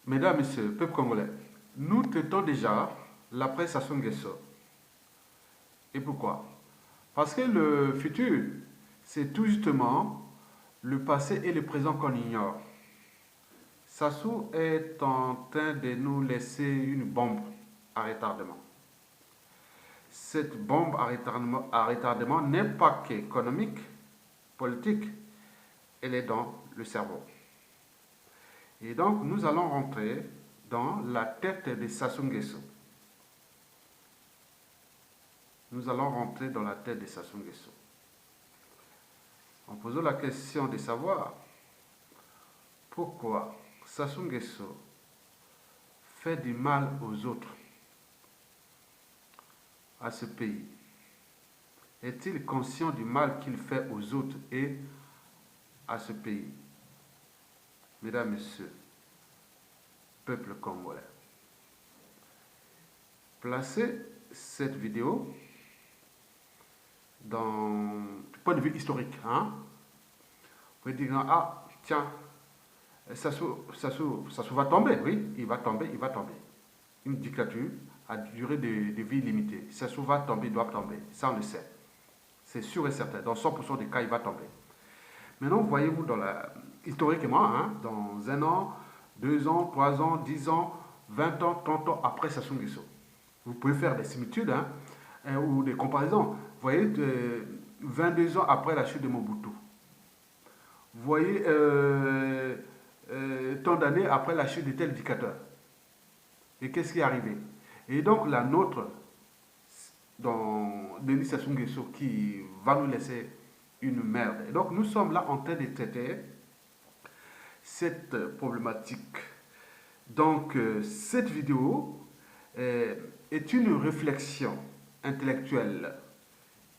Mesdames, Messieurs, peuple congolais, nous traitons déjà l'après Sassou Nguesso. Et pourquoi? Parce que le futur, c'est tout justement le passé et le présent qu'on ignore. Sassou est en train de nous laisser une bombe à retardement. Cette bombe à retardement n'est pas qu'économique, politique, elle est dans le cerveau. Et donc, nous allons rentrer dans la tête de Sassou Nguesso. Nous allons rentrer dans la tête de Sassou Nguesso. En posant la question de savoir pourquoi Sassou Nguesso fait du mal aux autres, à ce pays. Est-il conscient du mal qu'il fait aux autres et à ce pays? Mesdames, Messieurs, peuple congolais, placez cette vidéo du point de vue historique. Vous pouvez dire, ah, tiens, Sassou va tomber, oui, il va tomber. Une dictature à durée de vie limitée. Sassou va tomber, il doit tomber, ça on le sait. C'est sûr et certain, dans 100% des cas, il va tomber. Maintenant, voyez-vous, historiquement, dans 1 an, 2 ans, 3 ans, 10 ans, 20 ans, 30 ans après Sassou Nguesso. Vous pouvez faire des similitudes ou des comparaisons. Vous voyez, 22 ans après la chute de Mobutu. Vous voyez, tant d'années après la chute de tel dictateur. Et qu'est-ce qui est arrivé? Et donc, la nôtre, dans Denis Sassou Nguesso, qui va nous laisser une merde. Et donc, nous sommes là en train de traiter cette problématique. Donc, cette vidéo est une réflexion intellectuelle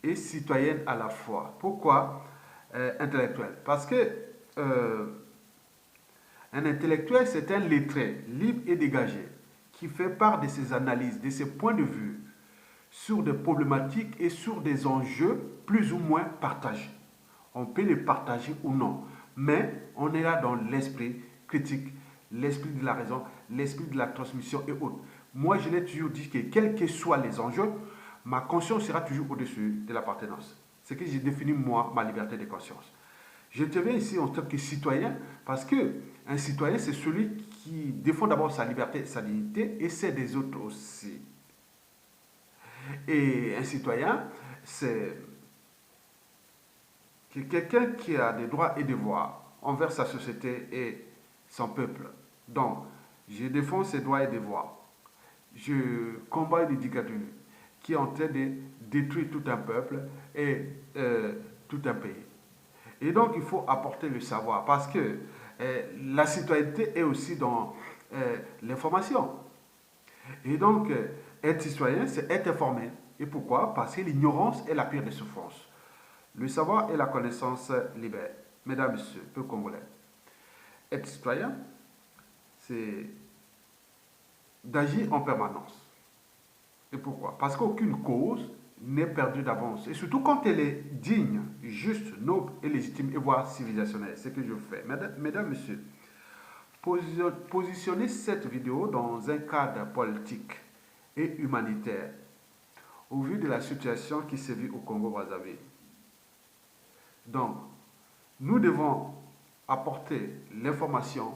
et citoyenne à la fois. Pourquoi intellectuelle? Parce que un intellectuel, c'est un lettré, libre et dégagé, qui fait part de ses analyses, de ses points de vue sur des problématiques et sur des enjeux plus ou moins partagés. On peut les partager ou non, mais on est là dans l'esprit critique, l'esprit de la raison, l'esprit de la transmission et autres. Moi, je l'ai toujours dit que quels que soient les enjeux, ma conscience sera toujours au-dessus de l'appartenance. C'est que j'ai défini, moi, ma liberté de conscience. Je te viens ici en tant que citoyen parce que un citoyen, c'est celui qui défend d'abord sa liberté, sa dignité et celle des autres aussi. Et un citoyen, c'est quelqu'un qui a des droits et devoirs envers sa société et son peuple. Donc, je défends ses droits et devoirs. Je combats une dictature qui est en train de détruire tout un peuple et tout un pays. Et donc, il faut apporter le savoir parce que la citoyenneté est aussi dans l'information. Et donc, être citoyen, c'est être informé. Et pourquoi? Parce que l'ignorance est la pire des souffrances. Le savoir et la connaissance libèrent. Mesdames, Messieurs, peuple congolais, être citoyen, c'est d'agir en permanence. Et pourquoi? Parce qu'aucune cause n'est perdue d'avance. Et surtout quand elle est digne, juste, noble et légitime, et voire civilisationnelle. C'est ce que je fais. Mesdames, Messieurs, positionnez cette vidéo dans un cadre politique et humanitaire au vu de la situation qui se vit au Congo-Brazzaville. Donc, nous devons apporter l'information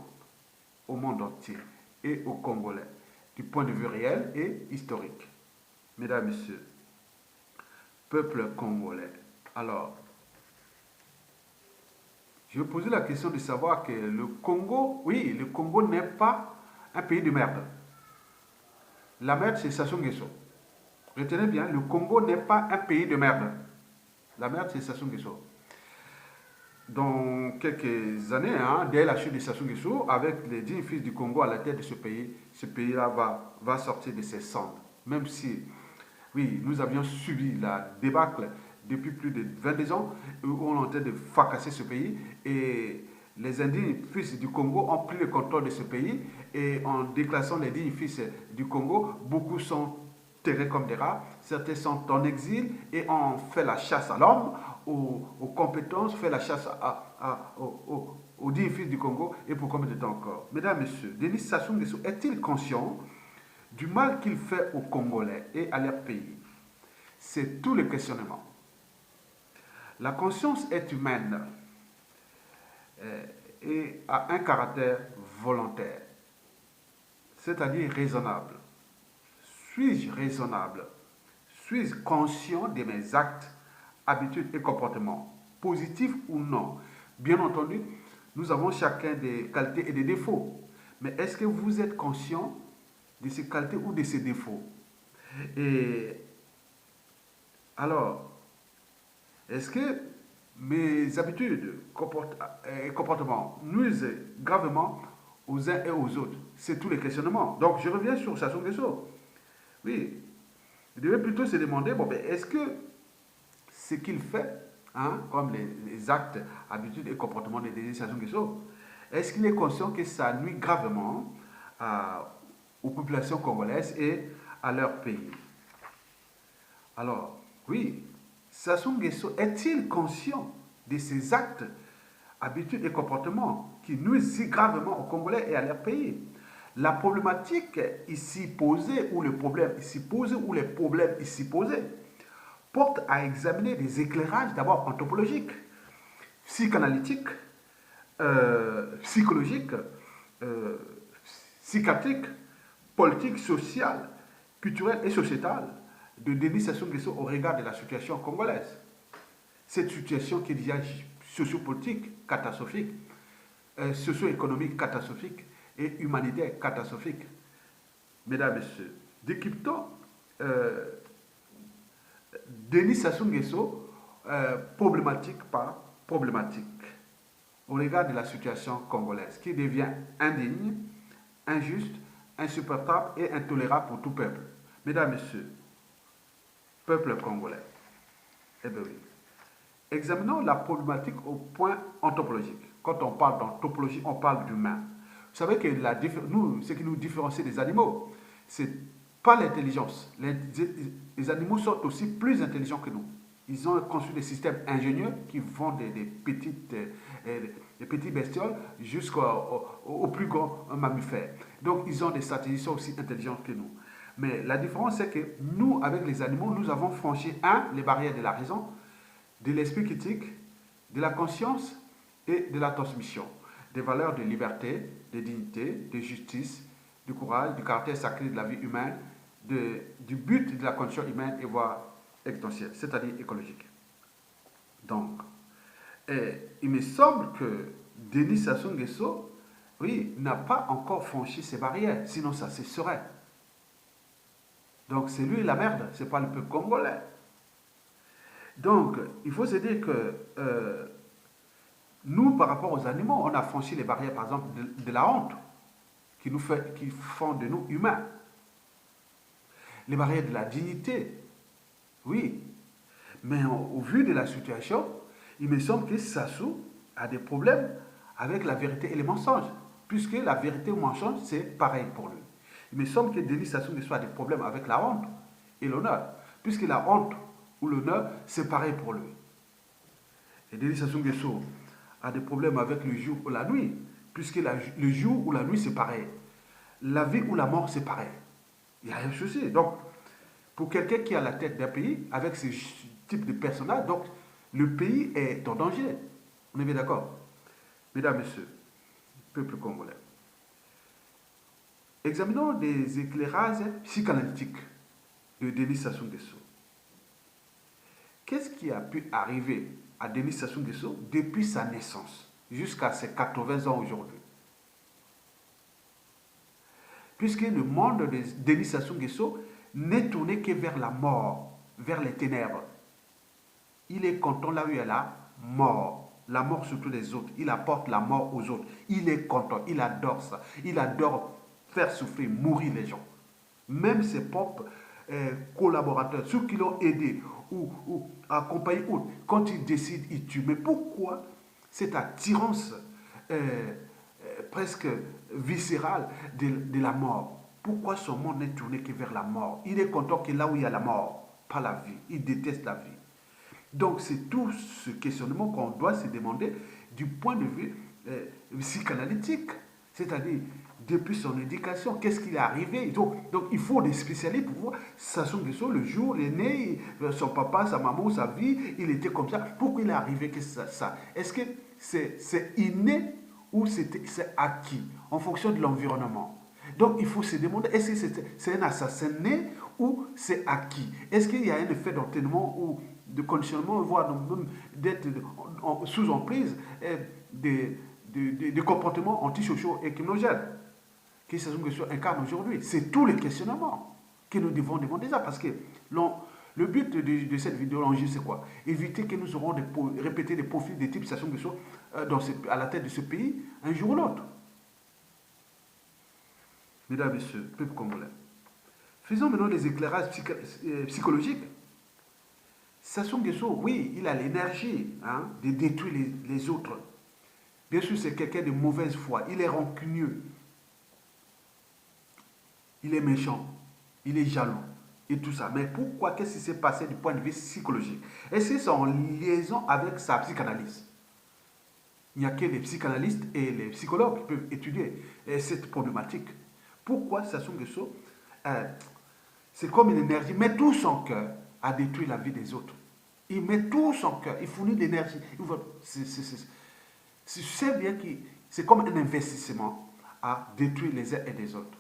au monde entier et aux Congolais du point de vue réel et historique. Mesdames, Messieurs, peuple congolais. Alors, je vais poser la question de savoir que le Congo, oui, le Congo n'est pas un pays de merde. La merde, c'est Sassou Nguesso. Retenez bien, le Congo n'est pas un pays de merde. La merde, c'est Sassou Nguesso. Dans quelques années, dès la chute de Sassou Nguesso, avec les 10 fils du Congo à la tête de ce pays-là va sortir de ses cendres. Même si, oui, nous avions subi la débâcle depuis plus de 22 ans, où on est en train de fracasser ce pays, et les indignes fils du Congo ont pris le contrôle de ce pays, et en déclassant les dignes fils du Congo, beaucoup sont terrés comme des rats, certains sont en exil et on fait la chasse à l'homme, aux compétences, fait la chasse aux 10 fils du Congo et pour combien de temps encore? Mesdames, Messieurs, Denis Sassou Nguesso est-il conscient du mal qu'il fait aux Congolais et à leur pays? C'est tout le questionnement. La conscience est humaine et a un caractère volontaire, c'est-à-dire raisonnable. Suis-je raisonnable? Suis-je conscient de mes actes, habitudes et comportements, positifs ou non? Bien entendu, nous avons chacun des qualités et des défauts. Mais est-ce que vous êtes conscient de ces qualités ou de ces défauts? Et alors, est-ce que mes habitudes et comportements nuisent gravement aux uns et aux autres? C'est tous les questionnements. Donc, je reviens sur Sassou Nguesso. Oui, il devait plutôt se demander, bon, ben, est-ce que ce qu'il fait, hein, comme les actes, habitudes et comportements de Denis Sassou Nguesso, est-ce qu'il est conscient que ça nuit gravement aux populations congolaises et à leur pays? Alors, oui, Sassou Nguesso est-il conscient de ses actes, habitudes et comportements qui nuisent si gravement aux Congolais et à leur pays? La problématique ici posée, ou le problème ici posé, ou les problèmes ici posés, portent à examiner des éclairages d'abord anthropologiques, psychanalytiques, psychologiques, euh, psychiatriques, politiques, sociales, culturelles et sociétales de Denis Sassou Nguesso au regard de la situation congolaise. Cette situation qui est déjà sociopolitique catastrophique, socio-économique catastrophique et humanitaire catastrophique. Mesdames, Messieurs, décryptons Denis Sassou Nguesso problématique par problématique au regard de la situation congolaise qui devient indigne, injuste, insupportable et intolérable pour tout peuple. Mesdames, Messieurs, peuple congolais, eh bien oui. Examinons la problématique au point anthropologique. Quand on parle d'anthropologie, on parle d'humain. Vous savez que nous, ce qui nous différencie des animaux, c'est pas l'intelligence. Les animaux sont aussi plus intelligents que nous. Ils ont construit des systèmes ingénieux qui vont des petits bestioles jusqu'au plus grands mammifères. Donc, ils ont des stratégies qui sont aussi intelligentes que nous. Mais la différence, c'est que nous, avec les animaux, nous avons franchi, les barrières de la raison, de l'esprit critique, de la conscience et de la transmission. Des valeurs de liberté, de dignité, de justice, du courage, du caractère sacré de la vie humaine, du but de la condition humaine et voire existentielle, c'est-à-dire écologique. Donc, il me semble que Denis Sassou Nguesso, oui, n'a pas encore franchi ces barrières, sinon ça cesserait. Donc, c'est lui la merde, c'est pas le peuple congolais. Donc, il faut se dire que nous, par rapport aux animaux, on a franchi les barrières, par exemple, de la honte, qui font de nous humains. Les barrières de la dignité, oui. Mais au vu de la situation, il me semble que Sassou a des problèmes avec la vérité et les mensonges, puisque la vérité ou le mensonge, c'est pareil pour lui. Il me semble que Denis Sassou Nguesso a des problèmes avec la honte et l'honneur, puisque la honte ou l'honneur, c'est pareil pour lui. Et Denis Sassou Nguesso a des problèmes avec le jour ou la nuit, puisque le jour ou la nuit, c'est pareil. La vie ou la mort, c'est pareil. Il y a un souci. Donc, pour quelqu'un qui a la tête d'un pays, avec ce type de personnage, donc, le pays est en danger. On est bien d'accord? Mesdames, Messieurs, peuple congolais. Examinons des éclairages psychanalytiques de Denis Sassou Nguesso. Qu'est-ce qui a pu arriver à Denis Sassou Nguesso depuis sa naissance jusqu'à ses 80 ans aujourd'hui? Puisque le monde de Denis Sassou Nguesso n'est tourné que vers la mort, vers les ténèbres. Il est content là où il y a la mort surtout des autres. Il apporte la mort aux autres. Il est content, il adore ça. Il adore faire souffrir, mourir les gens. Même ses propres collaborateurs, ceux qui l'ont aidé ou accompagné, quand ils décident, ils tuent. Mais pourquoi cette attirance presque viscérale de la mort? Pourquoi son monde n'est tourné que vers la mort? Il est content que là où il y a la mort, pas la vie. Il déteste la vie. Donc c'est tout ce questionnement qu'on doit se demander du point de vue psychanalytique, c'est-à-dire depuis son éducation, qu'est-ce qu'il est arrivé. Donc il faut des spécialistes pour voir Sassou Nguesso, le jour, il est né, son papa, sa maman, sa vie, il était comme ça. Pourquoi il est arrivé que ça? Est-ce que c'est inné ou c'est acquis en fonction de l'environnement? Donc il faut se demander, est-ce que c'est un assassin né ou c'est acquis? Est-ce qu'il y a un effet d'entraînement ou de conditionnement, voire même d'être sous emprise des comportements antisociaux et criminogènes qui se incarne aujourd'hui? C'est tous les questionnements que nous devons demander ça, parce que le but de cette vidéo, l'enjeu, c'est quoi? Éviter que nous aurons répéter des profils de type Sassou Nguesso à la tête de ce pays un jour ou l'autre. Mesdames et messieurs, peuple congolais, faisons maintenant des éclairages psychologiques. Sassou Nguesso, oui, il a l'énergie de détruire les autres. Bien sûr, c'est quelqu'un de mauvaise foi. Il est rancunieux. Il est méchant. Il est jaloux. Et tout ça. Mais pourquoi? Qu'est-ce qui s'est passé du point de vue psychologique? Est-ce que c'est en liaison avec sa psychanalyse? Il n'y a que les psychanalystes et les psychologues qui peuvent étudier cette problématique. Pourquoi Sassou Nguesso, c'est comme une énergie, met tout son cœur à détruire la vie des autres. Il met tout son cœur, il fournit de l'énergie. C'est bien que c'est comme un investissement à détruire les uns et les autres.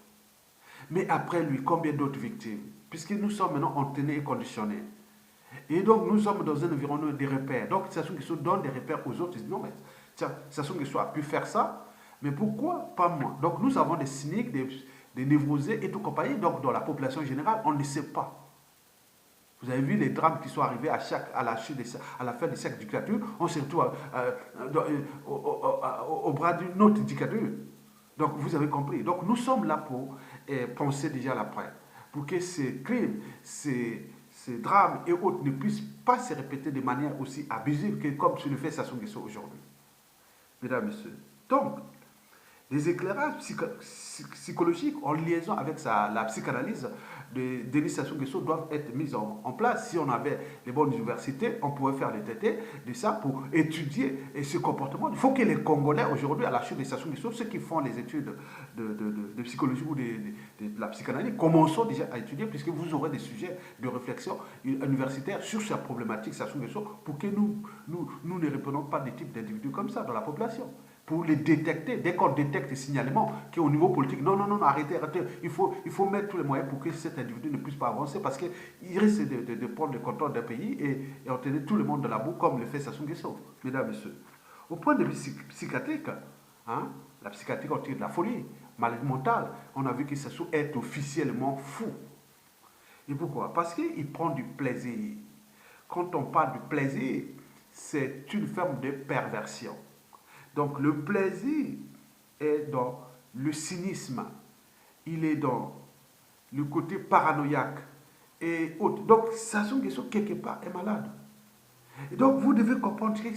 Mais après lui, combien d'autres victimes? Puisque nous sommes maintenant entraînés et conditionnés. Et donc nous sommes dans un environnement de repères. Donc Sassou Nguesso donne des repères aux autres. Ils disent non, mais tiens, Sassou Nguesso a pu faire ça, mais pourquoi pas moi? Donc nous avons des cyniques, des névrosés et tout compagnie. Donc dans la population générale, on ne sait pas. Vous avez vu les drames qui sont arrivés à la fin de chaque dictature, on se retrouve au bras d'une autre dictature. Donc vous avez compris. Donc nous sommes là pour penser déjà l'après, pour que ces crimes, ces drames et autres ne puissent pas se répéter de manière aussi abusive que comme se le fait Sassou Nguesso aujourd'hui. Mesdames et messieurs. Donc, les éclairages psychologiques en liaison avec la psychanalyse de Denis Sassou Nguesso doivent être mis en place. Si on avait les bonnes universités, on pourrait faire des traités de ça pour étudier ce comportement. Il faut que les Congolais, aujourd'hui, à la chute de Sassou Nguesso, ceux qui font les études de psychologie ou de la psychanalyse, commençons déjà à étudier, puisque vous aurez des sujets de réflexion universitaire sur cette problématique Sassou Nguesso, pour que nous ne répondons pas des types d'individus comme ça dans la population. Pour les détecter, dès qu'on détecte des signalements qui au niveau politique, non, arrêtez, il faut mettre tous les moyens pour que cet individu ne puisse pas avancer, parce qu'il risque de prendre le contrôle d'un pays et entraîner tout le monde dans la boue, comme le fait Sassou Nguesso, mesdames et messieurs. Au point de vue psychiatrique, la psychiatrie, on tire de la folie, maladie mentale, on a vu que Sassou est officiellement fou. Et pourquoi? Parce qu'il prend du plaisir. Quand on parle du plaisir, c'est une forme de perversion. Donc le plaisir est dans le cynisme, il est dans le côté paranoïaque et autres. Donc Sassou Nguesso quelque part est malade. Et donc vous devez comprendre que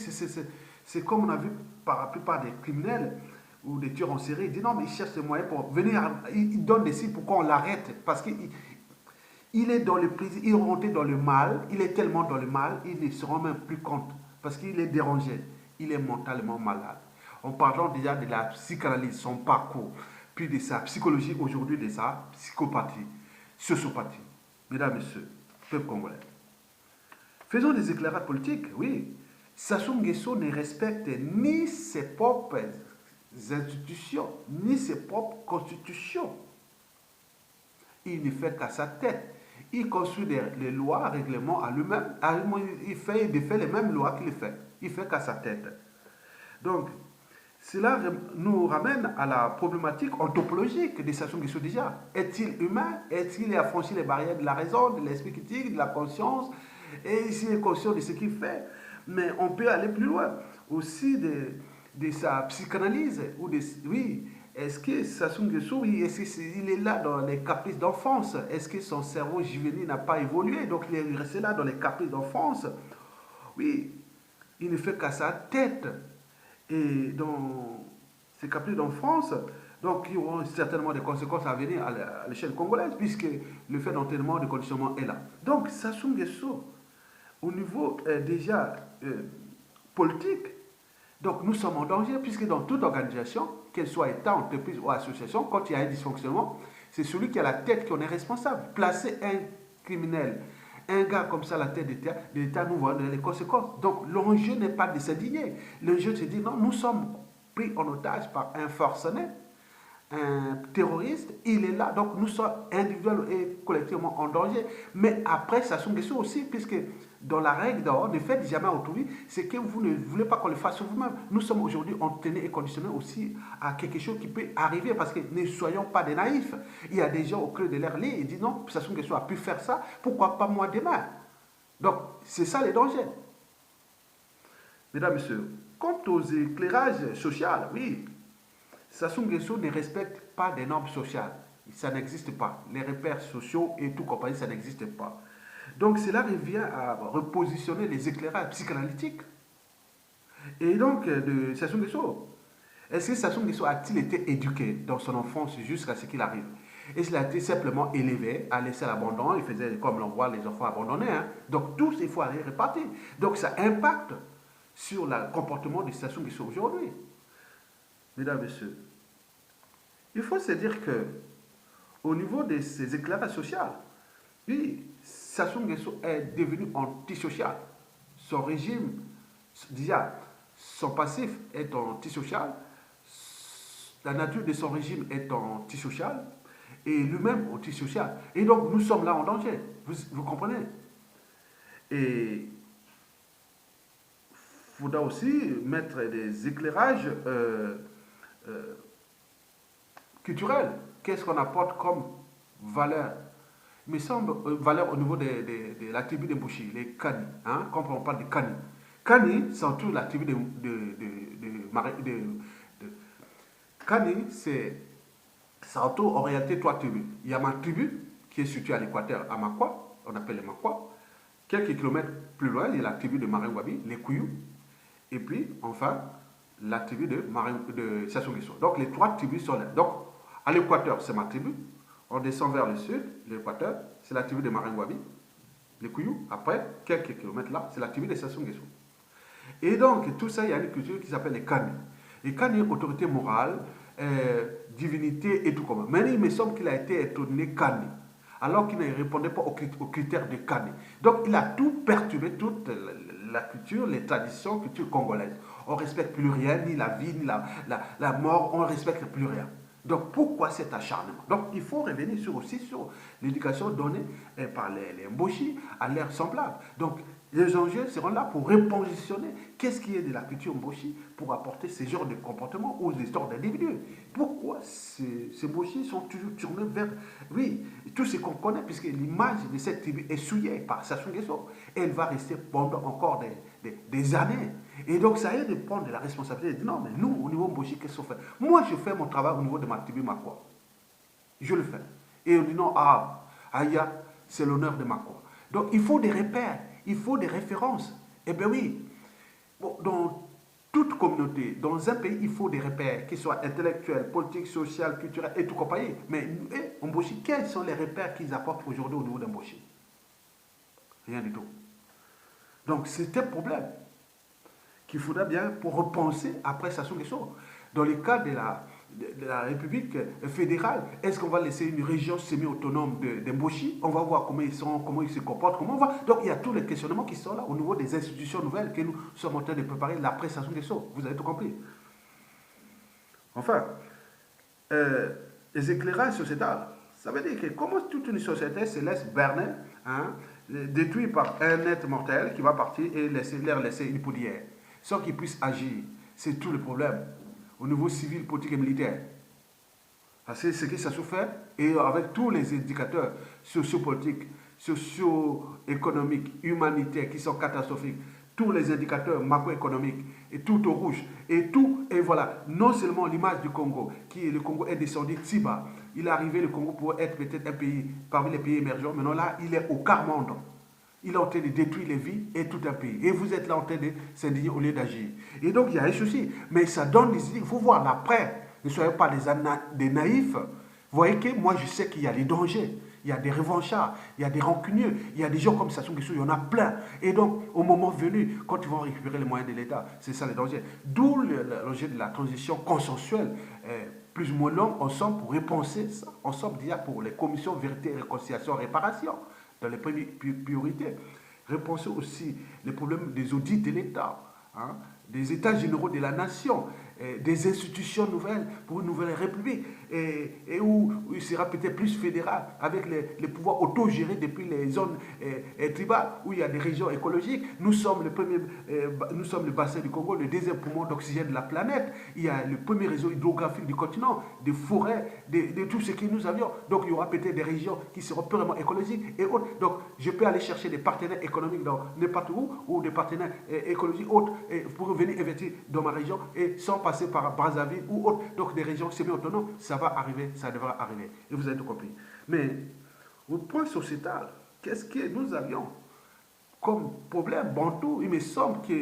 c'est comme on a vu par la plupart des criminels ou des tueurs en série, ils disent non mais ils cherchent des moyens pour venir, ils donnent des signes pour qu'on l'arrête, parce qu'il est dans le plaisir, il est rentré dans le mal, il est tellement dans le mal, il ne se rend même plus compte, parce qu'il est dérangé, il est mentalement malade. En parlant déjà de la psychanalyse, son parcours, puis de sa psychologie aujourd'hui, de sa psychopathie, sociopathie. Mesdames, Messieurs, peuple congolais. Faisons des éclairages politiques, oui. Sassou Nguesso ne respecte ni ses propres institutions, ni ses propres constitutions. Il ne fait qu'à sa tête. Il construit les lois, règlements à lui-même. Il fait les mêmes lois qu'il fait. Il fait qu'à sa tête. Donc, cela nous ramène à la problématique anthropologique de Sassou Nguesso déjà. Est-il humain? Est-il affranchi les barrières de la raison, de l'esprit critique, de la conscience? Et s'il est conscient de ce qu'il fait? Mais on peut aller plus loin. Aussi de sa psychanalyse. Oui, est-ce que Sassou Nguesso, oui, est-ce qu'il est là dans les caprices d'enfance? Est-ce que son cerveau juvénile n'a pas évolué? Donc il est resté là dans les caprices d'enfance. Oui, il ne fait qu'à sa tête. Et dans ces caprices d'enfance, donc il y aura certainement des conséquences à venir à l'échelle congolaise, puisque le fait d'entraînement, de conditionnement est là. Donc Sassou Nguesso, au niveau déjà politique, Donc nous sommes en danger puisque dans toute organisation, qu'elle soit État, entreprise ou association, quand il y a un dysfonctionnement, c'est celui qui a la tête qui en est responsable. Placer un criminel, un gars comme ça à la tête de l'État, nous voyons les conséquences. Donc l'enjeu n'est pas de s'indigner. L'enjeu c'est de dire non, nous sommes pris en otage par un forcené, un terroriste, il est là, donc nous sommes individuellement et collectivement en danger. Mais après, ça sont des choses aussi, puisque dans la règle d'or, ne faites jamais autrui, c'est que vous ne voulez pas qu'on le fasse vous-même. Nous sommes aujourd'hui entraînés et conditionnés aussi à quelque chose qui peut arriver, parce que ne soyons pas des naïfs. Il y a des gens au creux de leur lit, ils disent non, ça sont des choses a pu faire ça, pourquoi pas moi demain? Donc, c'est ça les dangers. Mesdames, Messieurs, quant aux éclairages sociaux, oui, Sassou Nguesso ne respecte pas des normes sociales. Ça n'existe pas. Les repères sociaux et tout compagnie, ça n'existe pas. Donc cela revient à repositionner les éclairages psychanalytiques. Et donc, de Sassou Nguesso, est-ce que Sassou Nguesso a-t-il été éduqué dans son enfance jusqu'à ce qu'il arrive? Est-ce qu'il a été simplement élevé à laisser à l'abandon? Il faisait comme l'on voit les enfants abandonnés. Hein? Donc tous, il faut aller repartir. Donc ça impacte sur le comportement de Sassou Nguesso aujourd'hui. Mesdames et messieurs, il faut se dire que au niveau de ces éclairages sociaux, oui, Sassou Nguesso est devenu antisocial. Son régime, déjà, son passif est antisocial, la nature de son régime est antisocial, et lui-même antisocial. Et donc, nous sommes là en danger, vous comprenez? Et il faudra aussi mettre des éclairages culturels. Qu'est-ce qu'on apporte comme valeur? Il me semble valeur au niveau de la tribu des Mbouchi, les Kani. Hein, quand on parle de Kani. Kani, c'est surtout la tribu Kani, c'est surtout en réalité trois tribus. Il y a ma tribu, qui est située à l'équateur, à Makwa, on appelle les Makwa. Quelques kilomètres plus loin, il y a la tribu de Marenwabi, les Kouyou. Et puis, enfin, la tribu de Sassou Nguesso. Donc, les trois tribus sont là. Donc, à l'équateur, c'est ma tribu. On descend vers le sud, l'équateur, c'est la tribu de Marenwabi, les Kouyou. Après, quelques kilomètres là, c'est la tribu de Sassou Nguesso. Et donc, tout ça, il y a une culture qui s'appelle les Kani. Les Kani, autorité morale, divinité et tout comme ça. Mais il me semble qu'il a été étonné Kani, alors qu'il ne répondait pas aux critères de Kani. Donc, il a tout perturbé, toute la culture, les traditions, la culture congolaise. On ne respecte plus rien, ni la vie, ni la mort, on ne respecte plus rien. Donc, pourquoi cet acharnement? Donc, il faut revenir aussi sur l'éducation donnée par les Mboshi à l'air semblable. Donc, les enjeux seront là pour repositionner qu'est-ce qui est de la culture Mboshi pour apporter ce genre de comportement aux histoires d'individus. Pourquoi ces Mboshi sont toujours tournés vers, oui, tout ce qu'on connaît, puisque l'image de cette tribu est souillée par Sassou Nguesso. Elle va rester pendant encore des années. Et donc, ça aide de prendre la responsabilité. De dire, non, mais nous, au niveau Mboshi, qu'est-ce qu'on fait? Moi, je fais mon travail au niveau de ma tribu Makwa. Je le fais. Et on dit non, Aya, c'est l'honneur de Makwa. Donc, il faut des repères, il faut des références. Eh bien oui, bon, dans toute communauté, dans un pays, il faut des repères, qui soient intellectuels, politiques, sociaux, culturels et tout compagnie. Mais Mboshi, quels sont les repères qu'ils apportent aujourd'hui au niveau d'Mboshi? Rien du tout. Donc, c'est un problème qu'il faudra bien pour repenser après Sassou Nguesso. Dans le cas de la République fédérale, est-ce qu'on va laisser une région semi-autonome de Mboshi? On va voir comment ils se comportent, comment on va. Donc il y a tous les questionnements qui sont là au niveau des institutions nouvelles que nous sommes en train de préparer l'après Sassou Nguesso. Vous avez tout compris. Enfin, les éclairages sociétals, ça veut dire que comment toute une société se laisse berner, hein, détruite par un être mortel qui va partir et leur laisser une poudrière, sans qu'ils puissent agir. C'est tout le problème au niveau civil, politique et militaire. C'est ce que ça se fait, et avec tous les indicateurs sociopolitiques, socio-économiques, humanitaires qui sont catastrophiques, tous les indicateurs macroéconomiques, et tout au rouge, et tout, et voilà, non seulement l'image du Congo, le Congo est descendu si bas, il est arrivé le Congo pour être peut-être un pays parmi les pays émergents, maintenant là, il est au quart monde. Il est en train de détruire les vies et tout un pays. Et vous êtes là en train de s'indigner au lieu d'agir. Et donc, il y a un souci. Mais ça donne des idées. Il faut voir l'après. Ne soyez pas des naïfs. Vous voyez que moi, je sais qu'il y a des dangers, il y a des revanchards, il y a des rancunieux, il y a des gens comme Sassou Nguesso, il y en a plein. Et donc, au moment venu, quand ils vont récupérer les moyens de l'État, c'est ça le danger. D'où l'enjeu de la transition consensuelle, plus ou moins longue, ensemble pour repenser ça, ensemble déjà pour les commissions vérité, réconciliation, réparation, dans les premières priorités. Repenser aussi les problèmes des audits de l'État, hein, des états généraux de la nation, des institutions nouvelles pour une nouvelle république, et où il sera peut-être plus fédéral, avec les pouvoirs autogérés depuis les zones tribales, où il y a des régions écologiques. Nous sommes nous sommes le bassin du Congo, le deuxième poumon d'oxygène de la planète. Il y a le premier réseau hydrographique du continent, des forêts, de tout ce que nous avions. Donc il y aura peut-être des régions qui seront purement écologiques et autres. Donc je peux aller chercher des partenaires économiques dans n'importe où, ou des partenaires écologiques autres, pour venir investir dans ma région, et sans passer par Brazzaville ou autre. Donc des régions semi-autonomes, ça va arriver, ça devra arriver. Et vous avez tout compris. Mais au point sociétal, qu'est-ce que nous avions comme problème bantou? Il me semble que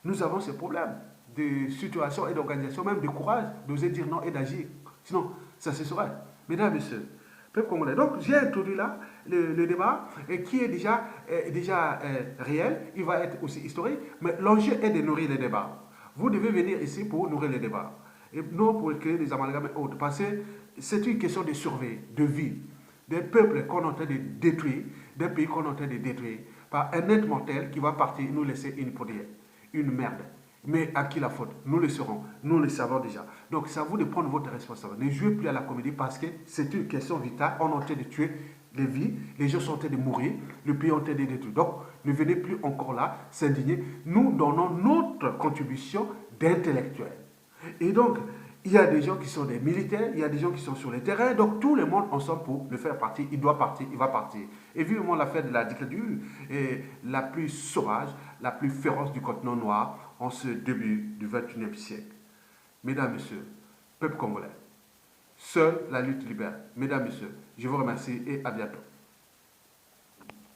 nous avons ce problème de situation et d'organisation, même de courage, d'oser dire non et d'agir. Sinon, ça se serait. Mesdames et messieurs, peuple congolais. Donc, j'ai introduit là le débat qui est déjà réel. Il va être aussi historique, mais l'enjeu est de nourrir le débat. Vous devez venir ici pour nourrir le débat. Et non pour créer des amalgames et autres. Parce que c'est une question de survie, de vie. Des peuples qu'on est en train de détruire, des pays qu'on est en train de détruire, par un être mortel qui va partir nous laisser une poudrière, une merde. Mais à qui la faute? Nous le saurons, nous le savons déjà. Donc c'est à vous de prendre votre responsabilité. Ne jouez plus à la comédie parce que c'est une question vitale. On est en train de tuer des vies, les gens sont en train de mourir, le pays est en train de détruire. Donc ne venez plus encore là s'indigner. Nous donnons notre contribution d'intellectuels. Et donc, il y a des gens qui sont des militaires, il y a des gens qui sont sur le terrain, donc tout le monde ensemble pour le faire partir, il doit partir, il va partir. Et vivement l'affaire de la dictature la plus sauvage, la plus féroce du continent noir en ce début du XXIe siècle. Mesdames, Messieurs, peuple congolais, seule la lutte libère. Mesdames, Messieurs, je vous remercie et à bientôt.